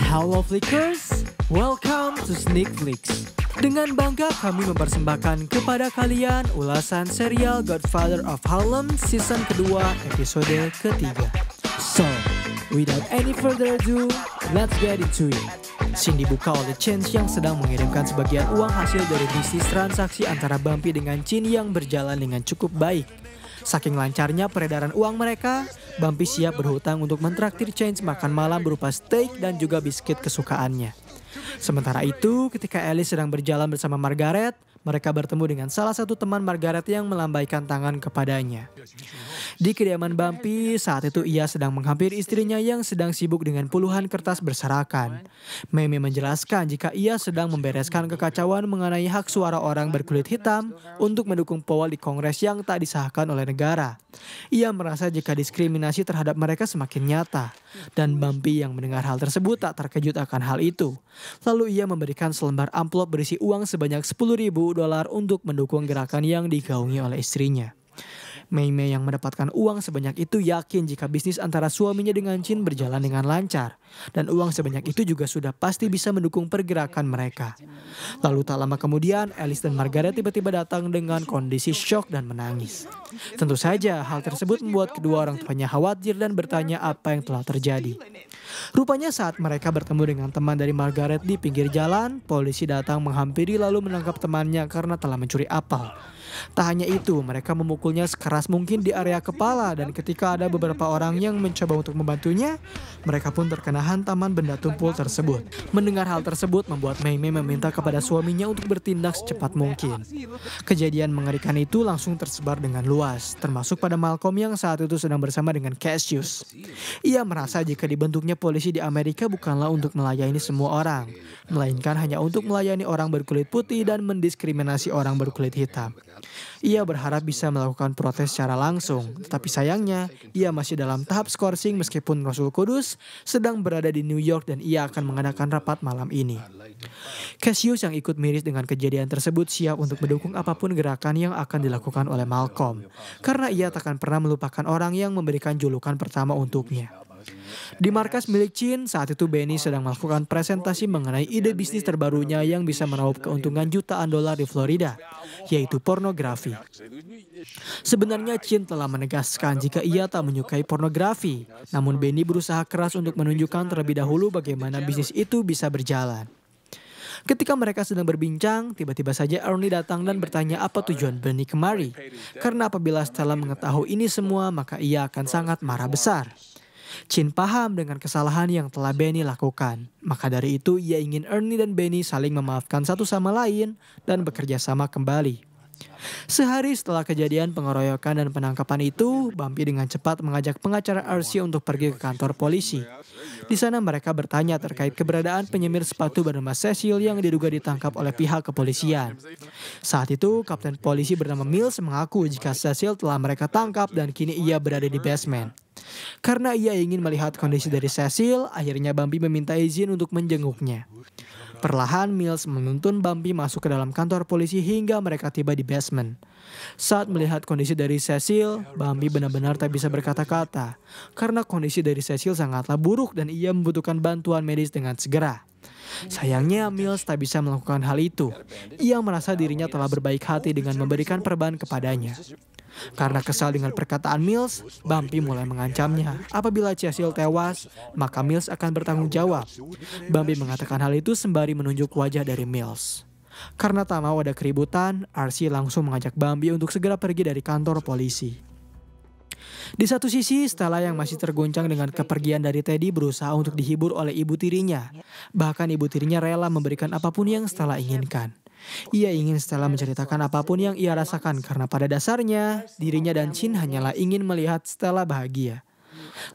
Hello Flickers, welcome to Sneak Flicks. Dengan bangga kami mempersembahkan kepada kalian ulasan serial Godfather of Harlem season kedua episode ketiga. So, without any further ado, let's get into it. Scene dibuka oleh Chance yang sedang mengirimkan sebagian uang hasil dari bisnis transaksi antara Bumpy dengan Chin yang berjalan dengan cukup baik. Saking lancarnya peredaran uang mereka, Bumpy siap berhutang untuk mentraktir Chance makan malam berupa steak dan juga biskuit kesukaannya. Sementara itu, ketika Alice sedang berjalan bersama Margaret, mereka bertemu dengan salah satu teman Margaret yang melambaikan tangan kepadanya. Di kediaman Bumpy, saat itu ia sedang menghampiri istrinya yang sedang sibuk dengan puluhan kertas berserakan. Meme menjelaskan jika ia sedang membereskan kekacauan mengenai hak suara orang berkulit hitam untuk mendukung Powell di Kongres yang tak disahkan oleh negara. Ia merasa jika diskriminasi terhadap mereka semakin nyata. Dan Bumpy yang mendengar hal tersebut tak terkejut akan hal itu. Lalu ia memberikan selembar amplop berisi uang sebanyak $10.000 untuk mendukung gerakan yang digaungi oleh istrinya. Mei yang mendapatkan uang sebanyak itu yakin jika bisnis antara suaminya dengan Chin berjalan dengan lancar. Dan uang sebanyak itu juga sudah pasti bisa mendukung pergerakan mereka. Lalu tak lama kemudian Alice dan Margaret tiba-tiba datang dengan kondisi syok dan menangis. Tentu saja hal tersebut membuat kedua orang tuanya khawatir dan bertanya apa yang telah terjadi. Rupanya saat mereka bertemu dengan teman dari Margaret di pinggir jalan, polisi datang menghampiri lalu menangkap temannya karena telah mencuri apel. Tak hanya itu, mereka memukulnya sekeras mungkin di area kepala dan ketika ada beberapa orang yang mencoba untuk membantunya, mereka pun terkena hantaman benda tumpul tersebut. Mendengar hal tersebut membuat Mei meminta kepada suaminya untuk bertindak secepat mungkin. Kejadian mengerikan itu langsung tersebar dengan luas, termasuk pada Malcolm yang saat itu sedang bersama dengan Cassius. Ia merasa jika dibentuknya polisi di Amerika bukanlah untuk melayani semua orang, melainkan hanya untuk melayani orang berkulit putih dan mendiskriminasi orang berkulit hitam. Ia berharap bisa melakukan protes secara langsung, tetapi sayangnya ia masih dalam tahap skorsing meskipun Rasul Kudus sedang berada di New York dan ia akan mengadakan rapat malam ini. Cassius yang ikut miris dengan kejadian tersebut siap untuk mendukung apapun gerakan yang akan dilakukan oleh Malcolm, karena ia takkan pernah melupakan orang yang memberikan julukan pertama untuknya. Di markas milik Chin, saat itu Benny sedang melakukan presentasi mengenai ide bisnis terbarunya yang bisa meraup keuntungan jutaan dolar di Florida, yaitu pornografi. Sebenarnya Chin telah menegaskan jika ia tak menyukai pornografi, namun Benny berusaha keras untuk menunjukkan terlebih dahulu bagaimana bisnis itu bisa berjalan. Ketika mereka sedang berbincang, tiba-tiba saja Ernie datang dan bertanya apa tujuan Benny kemari. Karena apabila Stella mengetahui ini semua, maka ia akan sangat marah besar. Chin paham dengan kesalahan yang telah Benny lakukan. Maka dari itu ia ingin Ernie dan Benny saling memaafkan satu sama lain dan bekerja sama kembali. Sehari setelah kejadian pengeroyokan dan penangkapan itu, Bumpy dengan cepat mengajak pengacara RC untuk pergi ke kantor polisi. Di sana mereka bertanya terkait keberadaan penyemir sepatu bernama Cecil yang diduga ditangkap oleh pihak kepolisian. Saat itu, kapten polisi bernama Mills mengaku jika Cecil telah mereka tangkap dan kini ia berada di basement. Karena ia ingin melihat kondisi dari Cecil, akhirnya Bumpy meminta izin untuk menjenguknya. Perlahan Mills menuntun Bumpy masuk ke dalam kantor polisi hingga mereka tiba di basement. Saat melihat kondisi dari Cecil, Bumpy benar-benar tak bisa berkata-kata. Karena kondisi dari Cecil sangatlah buruk dan ia membutuhkan bantuan medis dengan segera. Sayangnya Mills tak bisa melakukan hal itu. Ia merasa dirinya telah berbaik hati dengan memberikan perban kepadanya. Karena kesal dengan perkataan Mills, Bumpy mulai mengancamnya. Apabila Cecil tewas, maka Mills akan bertanggung jawab. Bumpy mengatakan hal itu sembari menunjuk wajah dari Mills. Karena tak mau ada keributan, RC langsung mengajak Bumpy untuk segera pergi dari kantor polisi. Di satu sisi, Stella yang masih terguncang dengan kepergian dari Teddy berusaha untuk dihibur oleh ibu tirinya. Bahkan ibu tirinya rela memberikan apapun yang Stella inginkan. Ia ingin Stella menceritakan apapun yang ia rasakan karena pada dasarnya dirinya dan Chin hanyalah ingin melihat Stella bahagia.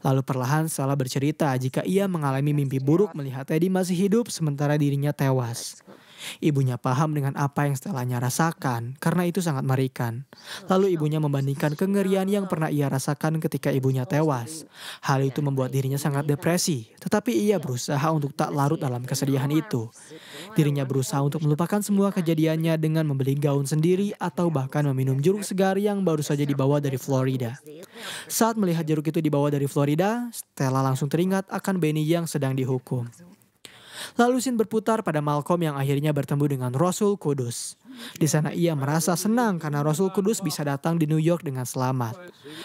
Lalu perlahan Stella bercerita jika ia mengalami mimpi buruk melihat Teddy masih hidup sementara dirinya tewas. Ibunya paham dengan apa yang Stellanya rasakan karena itu sangat mengerikan. Lalu ibunya membandingkan kengerian yang pernah ia rasakan ketika ibunya tewas. Hal itu membuat dirinya sangat depresi, tetapi ia berusaha untuk tak larut dalam kesedihan itu. Dirinya berusaha untuk melupakan semua kejadiannya dengan membeli gaun sendiri atau bahkan meminum jeruk segar yang baru saja dibawa dari Florida. Saat melihat jeruk itu dibawa dari Florida, Stella langsung teringat akan Benny yang sedang dihukum. Lalu scene berputar pada Malcolm yang akhirnya bertemu dengan Rasul Kudus. Di sana ia merasa senang karena Rasul Kudus bisa datang di New York dengan selamat.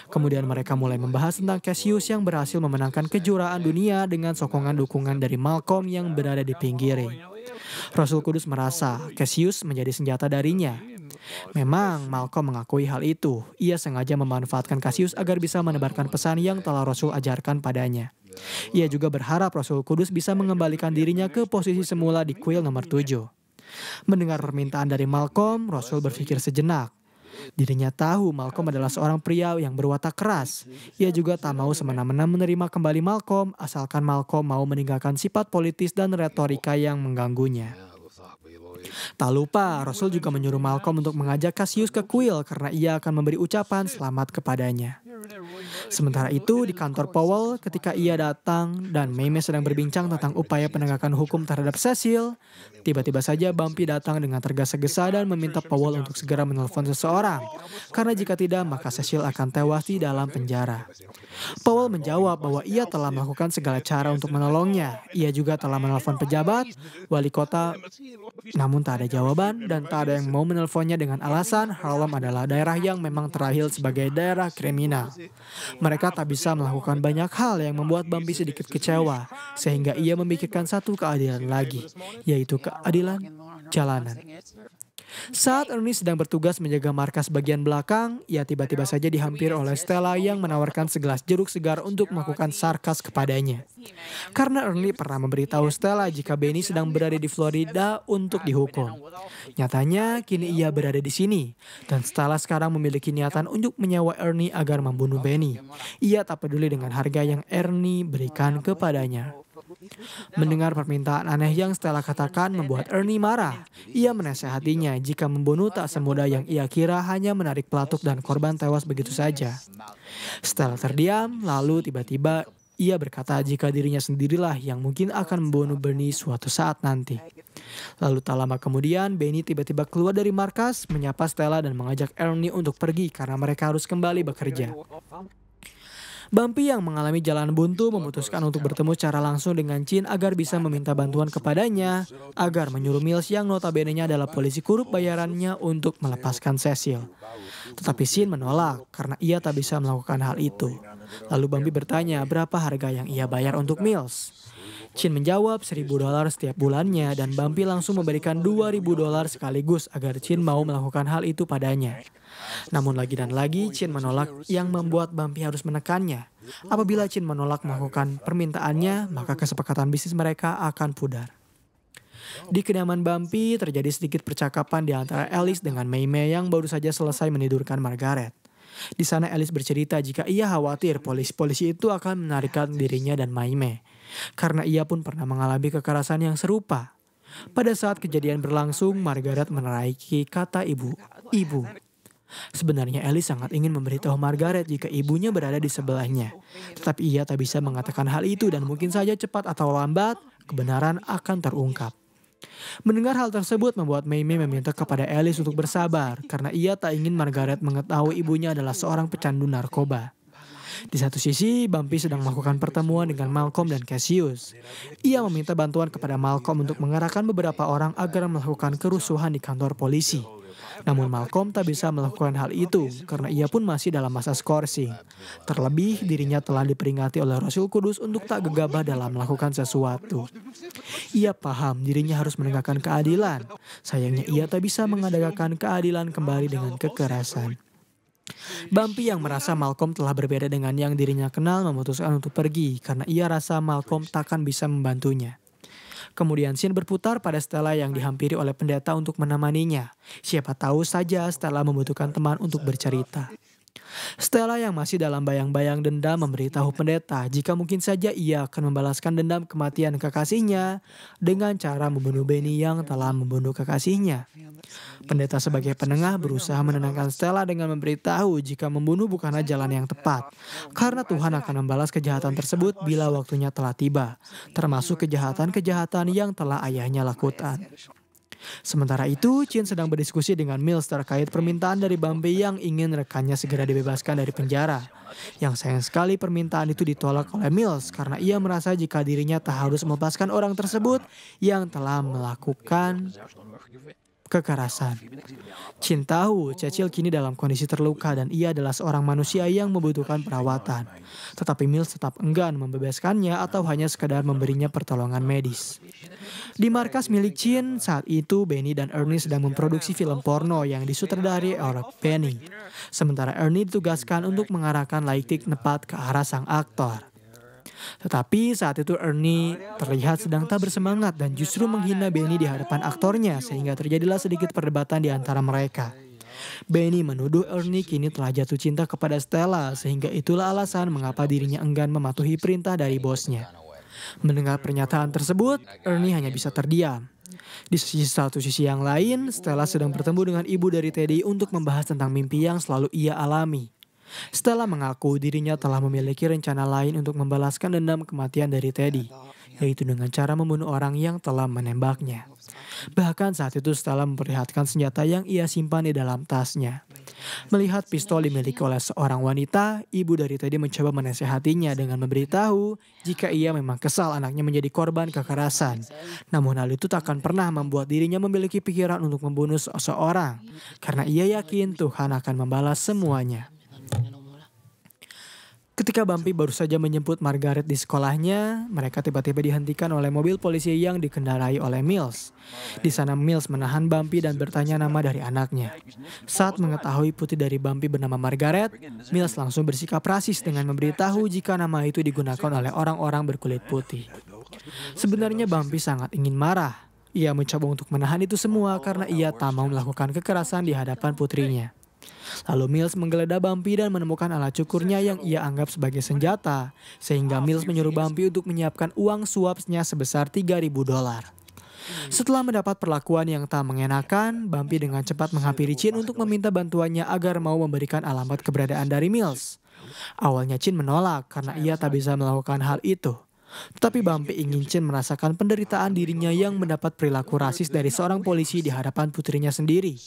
Kemudian mereka mulai membahas tentang Cassius yang berhasil memenangkan kejuaraan dunia dengan sokongan dukungan dari Malcolm yang berada di pinggir ring. Rasul Kudus merasa Cassius menjadi senjata darinya. Memang Malcolm mengakui hal itu. Ia sengaja memanfaatkan Cassius agar bisa menebarkan pesan yang telah Rasul ajarkan padanya. Ia juga berharap Rasul Kudus bisa mengembalikan dirinya ke posisi semula di kuil nomor 7. Mendengar permintaan dari Malcolm, Rasul berpikir sejenak. Dirinya tahu Malcolm adalah seorang pria yang berwatak keras. Ia juga tak mau semena-mena menerima kembali Malcolm asalkan Malcolm mau meninggalkan sifat politis dan retorika yang mengganggunya. Tak lupa, Rasul juga menyuruh Malcolm untuk mengajak Cassius ke kuil karena ia akan memberi ucapan selamat kepadanya. Sementara itu, di kantor Powell, ketika ia datang dan Maymay sedang berbincang tentang upaya penegakan hukum terhadap Cecil, tiba-tiba saja Bumpy datang dengan tergesa-gesa dan meminta Powell untuk segera menelpon seseorang, karena jika tidak maka Cecil akan tewas di dalam penjara. Powell menjawab bahwa ia telah melakukan segala cara untuk menolongnya. Ia juga telah menelpon pejabat, wali kota, namun tak ada jawaban dan tak ada yang mau menelponnya dengan alasan Harlem adalah daerah yang memang terlahir sebagai daerah kriminal. Mereka tak bisa melakukan banyak hal yang membuat Bumpy sedikit kecewa, sehingga ia memikirkan satu keadilan lagi, yaitu keadilan jalanan. Saat Ernie sedang bertugas menjaga markas bagian belakang, ia tiba-tiba saja dihampiri oleh Stella yang menawarkan segelas jeruk segar untuk melakukan sarkas kepadanya. Karena Ernie pernah memberitahu Stella jika Benny sedang berada di Florida untuk dihukum. Nyatanya, kini ia berada di sini, dan Stella sekarang memiliki niatan untuk menyewa Ernie agar membunuh Benny. Ia tak peduli dengan harga yang Ernie berikan kepadanya. Mendengar permintaan aneh yang Stella katakan membuat Ernie marah. Ia menasehatinya jika membunuh tak semudah yang ia kira hanya menarik pelatuk dan korban tewas begitu saja. Stella terdiam, lalu tiba-tiba ia berkata jika dirinya sendirilah yang mungkin akan membunuh Benny suatu saat nanti. Lalu tak lama kemudian Benny tiba-tiba keluar dari markas, menyapa Stella dan mengajak Ernie untuk pergi karena mereka harus kembali bekerja. Bumpy yang mengalami jalan buntu memutuskan untuk bertemu secara langsung dengan Chin agar bisa meminta bantuan kepadanya agar menyuruh Mills yang notabene-nya adalah polisi korup bayarannya untuk melepaskan Cecil. Tetapi Chin menolak karena ia tak bisa melakukan hal itu. Lalu Bumpy bertanya berapa harga yang ia bayar untuk Mills. Chin menjawab $1.000 setiap bulannya dan Bumpy langsung memberikan $2.000 sekaligus agar Chin mau melakukan hal itu padanya. Namun lagi dan lagi Chin menolak yang membuat Bumpy harus menekannya. Apabila Chin menolak melakukan permintaannya, maka kesepakatan bisnis mereka akan pudar. Di kediaman Bumpy terjadi sedikit percakapan di antara Alice dengan Maymay yang baru saja selesai menidurkan Margaret. Di sana Alice bercerita jika ia khawatir polisi-polisi itu akan menarikkan dirinya dan Maymay. Karena ia pun pernah mengalami kekerasan yang serupa. Pada saat kejadian berlangsung, Margaret menaiki kata ibu. Sebenarnya Alice sangat ingin memberitahu Margaret jika ibunya berada di sebelahnya. Tetapi ia tak bisa mengatakan hal itu dan mungkin saja cepat atau lambat, kebenaran akan terungkap. Mendengar hal tersebut membuat Maymay meminta kepada Alice untuk bersabar karena ia tak ingin Margaret mengetahui ibunya adalah seorang pecandu narkoba. Di satu sisi, Bumpy sedang melakukan pertemuan dengan Malcolm dan Cassius. Ia meminta bantuan kepada Malcolm untuk mengerahkan beberapa orang agar melakukan kerusuhan di kantor polisi. Namun Malcolm tak bisa melakukan hal itu karena ia pun masih dalam masa skorsing. Terlebih dirinya telah diperingati oleh Rasul Kudus untuk tak gegabah dalam melakukan sesuatu. Ia paham dirinya harus menegakkan keadilan. Sayangnya ia tak bisa mengadakan keadilan kembali dengan kekerasan. Bumpy yang merasa Malcolm telah berbeda dengan yang dirinya kenal memutuskan untuk pergi karena ia rasa Malcolm takkan bisa membantunya. Kemudian scene berputar pada Stella yang dihampiri oleh pendeta untuk menemaninya. Siapa tahu saja Stella membutuhkan teman untuk bercerita. Stella yang masih dalam bayang-bayang dendam memberitahu pendeta jika mungkin saja ia akan membalaskan dendam kematian kekasihnya dengan cara membunuh Benny yang telah membunuh kekasihnya. Pendeta sebagai penengah berusaha menenangkan Stella dengan memberitahu jika membunuh bukanlah jalan yang tepat. Karena Tuhan akan membalas kejahatan tersebut bila waktunya telah tiba. Termasuk kejahatan-kejahatan yang telah ayahnya lakukan. Sementara itu, Chin sedang berdiskusi dengan Mills terkait permintaan dari Bumpy yang ingin rekannya segera dibebaskan dari penjara. Yang sayang sekali permintaan itu ditolak oleh Mills karena ia merasa jika dirinya tak harus melepaskan orang tersebut yang telah melakukan kekerasan. Chin tahu Cecil kini dalam kondisi terluka dan ia adalah seorang manusia yang membutuhkan perawatan. Tetapi Mills tetap enggan membebaskannya atau hanya sekadar memberinya pertolongan medis. Di markas milik Chin, saat itu Benny dan Ernie sedang memproduksi film porno yang disutradari oleh Benny. Sementara Ernie ditugaskan untuk mengarahkan lighting tepat ke arah sang aktor. Tetapi saat itu Ernie terlihat sedang tak bersemangat dan justru menghina Benny di hadapan aktornya sehingga terjadilah sedikit perdebatan di antara mereka. Benny menuduh Ernie kini telah jatuh cinta kepada Stella sehingga itulah alasan mengapa dirinya enggan mematuhi perintah dari bosnya. Mendengar pernyataan tersebut, Ernie hanya bisa terdiam. Di satu sisi yang lain, Stella sedang bertemu dengan ibu dari Teddy untuk membahas tentang mimpi yang selalu ia alami. Stella mengaku dirinya telah memiliki rencana lain untuk membalaskan dendam kematian dari Teddy, yaitu dengan cara membunuh orang yang telah menembaknya. Bahkan saat itu Stella memperlihatkan senjata yang ia simpan di dalam tasnya. Melihat pistol dimiliki oleh seorang wanita, ibu dari Teddy mencoba menasehatinya dengan memberitahu jika ia memang kesal anaknya menjadi korban kekerasan. Namun hal itu tak akan pernah membuat dirinya memiliki pikiran untuk membunuh seseorang, karena ia yakin Tuhan akan membalas semuanya. Ketika Bumpy baru saja menjemput Margaret di sekolahnya, mereka tiba-tiba dihentikan oleh mobil polisi yang dikendarai oleh Mills. Di sana Mills menahan Bumpy dan bertanya nama dari anaknya. Saat mengetahui putri dari Bumpy bernama Margaret, Mills langsung bersikap rasis dengan memberitahu jika nama itu digunakan oleh orang-orang berkulit putih. Sebenarnya Bumpy sangat ingin marah. Ia mencoba untuk menahan itu semua karena ia tak mau melakukan kekerasan di hadapan putrinya. Lalu Mills menggeledah Bumpy dan menemukan alat cukurnya yang ia anggap sebagai senjata, sehingga Mills menyuruh Bumpy untuk menyiapkan uang suapnya sebesar $3.000. Setelah mendapat perlakuan yang tak mengenakan, Bumpy dengan cepat menghampiri Chin untuk meminta bantuannya agar mau memberikan alamat keberadaan dari Mills. Awalnya Chin menolak karena ia tak bisa melakukan hal itu. Tetapi Bumpy ingin Chin merasakan penderitaan dirinya yang mendapat perilaku rasis dari seorang polisi di hadapan putrinya sendiri.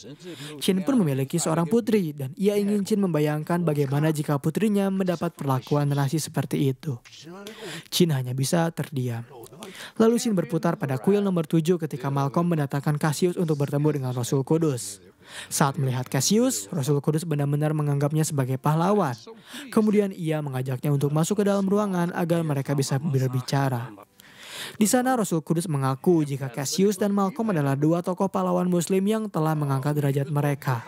Chin pun memiliki seorang putri dan ia ingin Chin membayangkan bagaimana jika putrinya mendapat perlakuan rasis seperti itu. Chin hanya bisa terdiam. Lalu Chin berputar pada kuil nomor 7 ketika Malcolm mendatangkan Cassius untuk bertemu dengan Rasul Kudus. Saat melihat Cassius, Rasul Kudus benar-benar menganggapnya sebagai pahlawan. Kemudian ia mengajaknya untuk masuk ke dalam ruangan agar mereka bisa berbicara. Di sana Rasul Kudus mengaku jika Cassius dan Malcolm adalah dua tokoh pahlawan muslim yang telah mengangkat derajat mereka.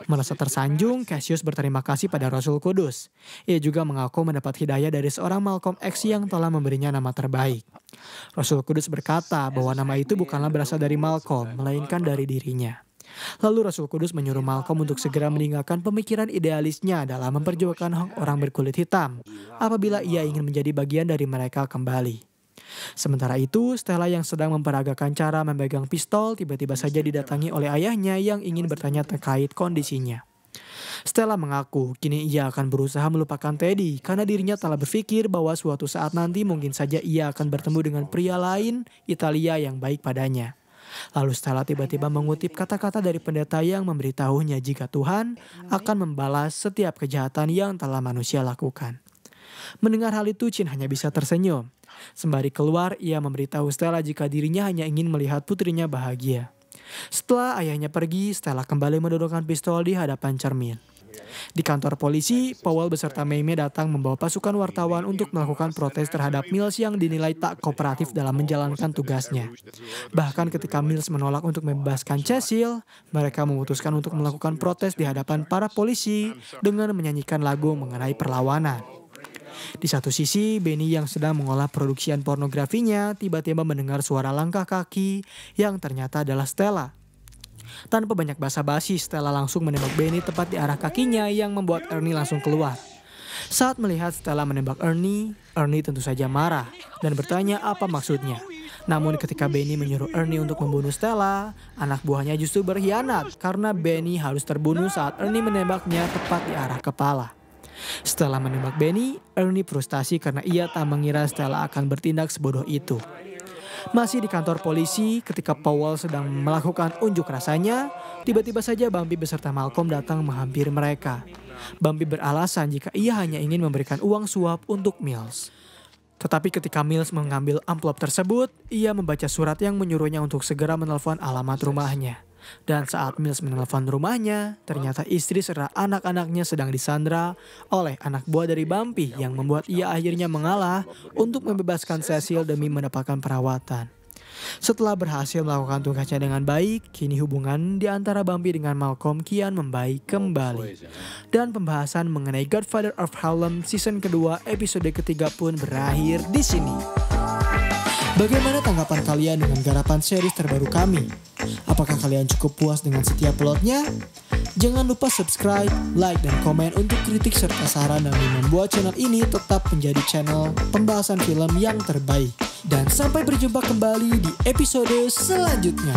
Merasa tersanjung, Cassius berterima kasih pada Rasul Kudus. Ia juga mengaku mendapat hidayah dari seorang Malcolm X yang telah memberinya nama terbaik. Rasul Kudus berkata bahwa nama itu bukanlah berasal dari Malcolm, melainkan dari dirinya. Lalu Rasul Kudus menyuruh Malcolm untuk segera meninggalkan pemikiran idealisnya dalam memperjuangkan hak orang berkulit hitam apabila ia ingin menjadi bagian dari mereka kembali. Sementara itu, Stella yang sedang memperagakan cara memegang pistol tiba-tiba saja didatangi oleh ayahnya yang ingin bertanya terkait kondisinya. Stella mengaku kini ia akan berusaha melupakan Teddy karena dirinya telah berpikir bahwa suatu saat nanti mungkin saja ia akan bertemu dengan pria lain Italia yang baik padanya. Lalu Stella tiba-tiba mengutip kata-kata dari pendeta yang memberitahunya jika Tuhan akan membalas setiap kejahatan yang telah manusia lakukan. Mendengar hal itu, Chin hanya bisa tersenyum. Sembari keluar, ia memberitahu Stella jika dirinya hanya ingin melihat putrinya bahagia. Setelah ayahnya pergi, Stella kembali mendudukkan pistol di hadapan cermin. Di kantor polisi, Powell beserta Mamie datang membawa pasukan wartawan untuk melakukan protes terhadap Mills yang dinilai tak kooperatif dalam menjalankan tugasnya. Bahkan ketika Mills menolak untuk membebaskan Cecil, mereka memutuskan untuk melakukan protes di hadapan para polisi dengan menyanyikan lagu mengenai perlawanan. Di satu sisi, Benny yang sedang mengolah produksian pornografinya tiba-tiba mendengar suara langkah kaki yang ternyata adalah Stella. Tanpa banyak basa-basi, Stella langsung menembak Benny tepat di arah kakinya yang membuat Ernie langsung keluar. Saat melihat Stella menembak Ernie tentu saja marah dan bertanya apa maksudnya. Namun ketika Benny menyuruh Ernie untuk membunuh Stella, anak buahnya justru berkhianat karena Benny harus terbunuh saat Ernie menembaknya tepat di arah kepala. Setelah menembak Benny, Ernie frustasi karena ia tak mengira Stella akan bertindak sebodoh itu. Masih di kantor polisi, ketika Powell sedang melakukan unjuk rasanya, tiba-tiba saja Bumpy beserta Malcolm datang menghampiri mereka. Bumpy beralasan jika ia hanya ingin memberikan uang suap untuk Mills. Tetapi ketika Mills mengambil amplop tersebut, ia membaca surat yang menyuruhnya untuk segera menelpon alamat rumahnya. Dan saat Mills menelpon rumahnya, ternyata istri serta anak-anaknya sedang disandra oleh anak buah dari Bumpy yang membuat ia akhirnya mengalah untuk membebaskan Cecil demi mendapatkan perawatan. Setelah berhasil melakukan tugasnya dengan baik, kini hubungan di antara Bumpy dengan Malcolm kian membaik kembali. Dan pembahasan mengenai Godfather of Harlem season kedua episode ketiga pun berakhir di sini. Bagaimana tanggapan kalian dengan garapan series terbaru kami? Apakah kalian cukup puas dengan setiap plotnya? Jangan lupa subscribe, like, dan komen untuk kritik serta saran demi membuat channel ini tetap menjadi channel pembahasan film yang terbaik. Dan sampai berjumpa kembali di episode selanjutnya.